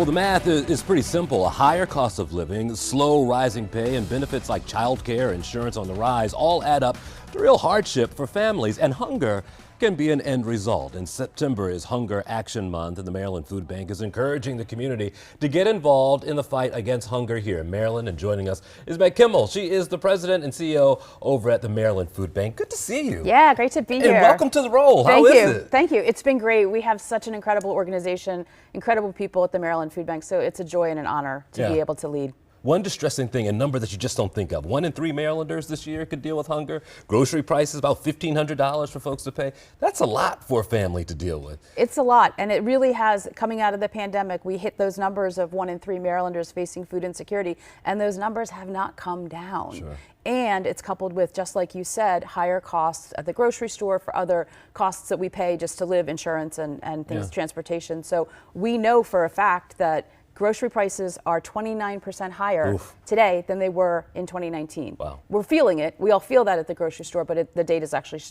Well, the math is pretty simple. A higher cost of living, slow rising pay, and benefits like childcare, insurance on the rise all add up to real hardship for families, and hunger can be an end result. And September is Hunger Action Month, and the Maryland Food Bank is encouraging the community to get involved in the fight against hunger here in Maryland. And joining us is Meg Kimmel. She is the president and CEO over at the Maryland Food Bank. Good to see you. Yeah, great to be here. And welcome to the role. Thank How you. is it? Thank you. It's been great. We have such an incredible organization, incredible people at the Maryland Food Bank, so it's a joy and an honor to be able to lead. One distressing thing, a number that you just don't think of. 1 in 3 Marylanders this year could deal with hunger. Grocery prices about $1,500 for folks to pay. That's a lot for a family to deal with. It's a lot, and it really has. Coming out of the pandemic, we hit those numbers of 1 in 3 Marylanders facing food insecurity, and those numbers have not come down. Sure. And it's coupled with, just like you said, higher costs at the grocery store for other costs that we pay just to live, insurance and things, transportation. So we know for a fact that grocery prices are 29% higher today than they were in 2019. Wow. We're feeling it. We all feel that at the grocery store, but the data is actually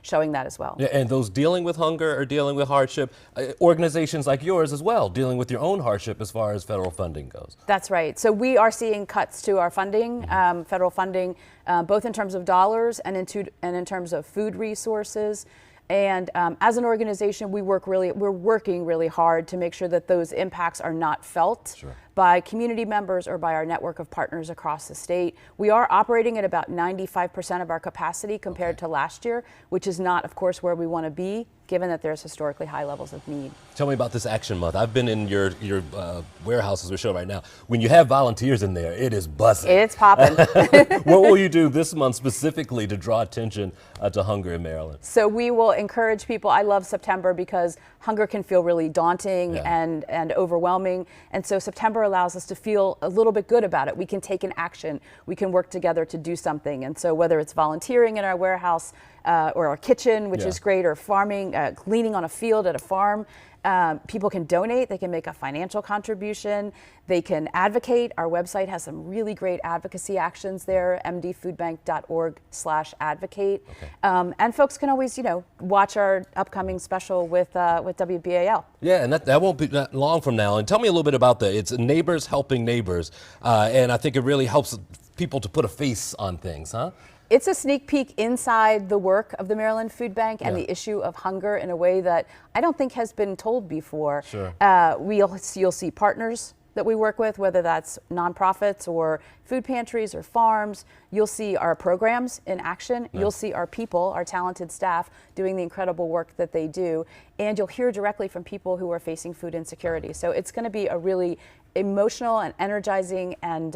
showing that as well. Yeah, and those dealing with hunger or dealing with hardship, organizations like yours as well, dealing with your own hardship as far as federal funding goes. That's right. So we are seeing cuts to our funding, federal funding, both in terms of dollars and in terms of food resources. And as an organization, we're working really hard to make sure that those impacts are not felt by community members or by our network of partners across the state. We are operating at about 95% of our capacity compared to last year, which is not, of course, where we want to be, given that there's historically high levels of need. Tell me about this Action Month. I've been in your warehouse as we're showing right now. When you have volunteers in there, it is buzzing. It's popping. What will you do this month specifically to draw attention to hunger in Maryland? So we will encourage people. I love September because hunger can feel really daunting and overwhelming. And so September allows us to feel a little bit good about it. We can take an action. We can work together to do something. And so whether it's volunteering in our warehouse or our kitchen, which is great, or farming, cleaning on a field at a farm, people can donate. They can make a financial contribution. They can advocate. Our website has some really great advocacy actions there, mdfoodbank.org/advocate. And folks can always, watch our upcoming special with WBAL. Yeah, and that won't be that long from now. And tell me a little bit about that. It's Neighbors Helping Neighbors, and I think it really helps people to put a face on things, huh? It's a sneak peek inside the work of the Maryland Food Bank and the issue of hunger in a way that I don't think has been told before. Sure. You'll see partners that we work with, whether that's nonprofits or food pantries or farms. You'll see our programs in action. You'll see our people, our talented staff, doing the incredible work that they do. And you'll hear directly from people who are facing food insecurity. So it's going to be a really emotional and energizing and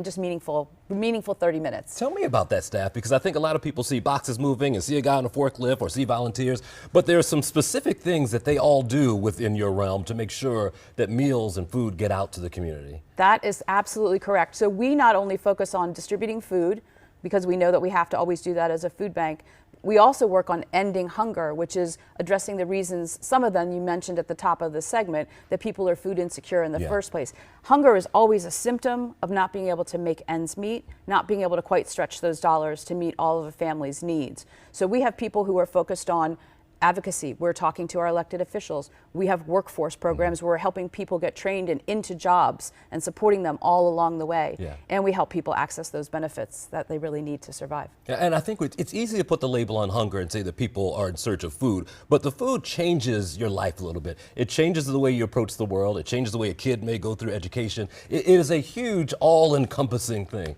just meaningful 30 minutes. Tell me about that staff, because I think a lot of people see boxes moving and see a guy on a forklift or see volunteers, but there are some specific things that they all do within your realm to make sure that meals and food get out to the community. That is absolutely correct. So we not only focus on distributing food, because we know that we have to always do that as a food bank. We also work on ending hunger, which is addressing the reasons, some of them you mentioned at the top of the segment, that people are food insecure in the first place. Hunger is always a symptom of not being able to make ends meet, not being able to quite stretch those dollars to meet all of a family's needs. So we have people who are focused on advocacy. We're talking to our elected officials. We have workforce programs where we're helping people get trained and into jobs and supporting them all along the way. And we help people access those benefits that they really need to survive. And I think it's easy to put the label on hunger and say that people are in search of food, but the food changes your life a little bit. It changes the way you approach the world. It changes the way a kid may go through education. It is a huge, all-encompassing thing.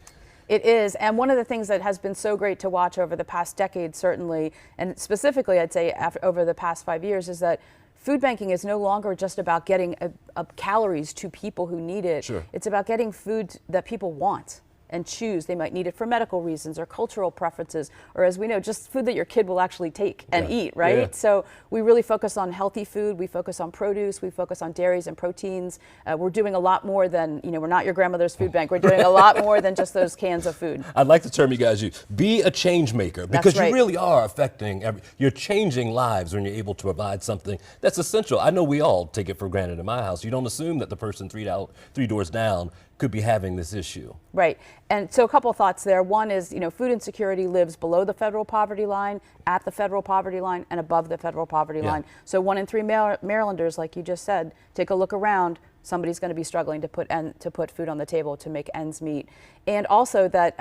It is, and one of the things that has been so great to watch over the past decade, certainly, and specifically I'd say over the past 5 years, is that food banking is no longer just about getting calories to people who need it. It's about getting food that people want and choose. They might need it for medical reasons or cultural preferences, or, as we know, just food that your kid will actually take and eat, right? So we really focus on healthy food. We focus on produce. We focus on dairies and proteins. We're doing a lot more than, we're not your grandmother's food bank. We're doing a lot more than just those cans of food. I'd like the term you guys use, be a change maker, because you really are affecting, you're changing lives when you're able to provide something that's essential. I know we all take it for granted in my house. You don't assume that the person three doors down could be having this issue. Right. And so a couple of thoughts there. One is, food insecurity lives below the federal poverty line, at the federal poverty line, and above the federal poverty line. So 1 in 3 Marylanders, like you just said, take a look around. somebody's going to be struggling to put food on the table, to make ends meet. And also that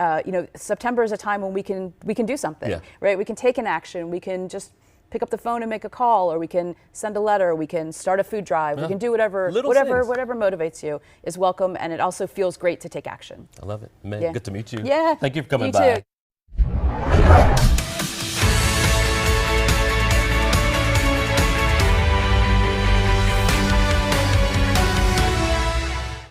September is a time when we can do something, right? We can take an action. We can just pick up the phone and make a call, or we can send a letter, we can start a food drive, we can do whatever motivates you is welcome, and it also feels great to take action. I love it. Man, Yeah. good to meet you. Yeah. Thank you for coming You by. too.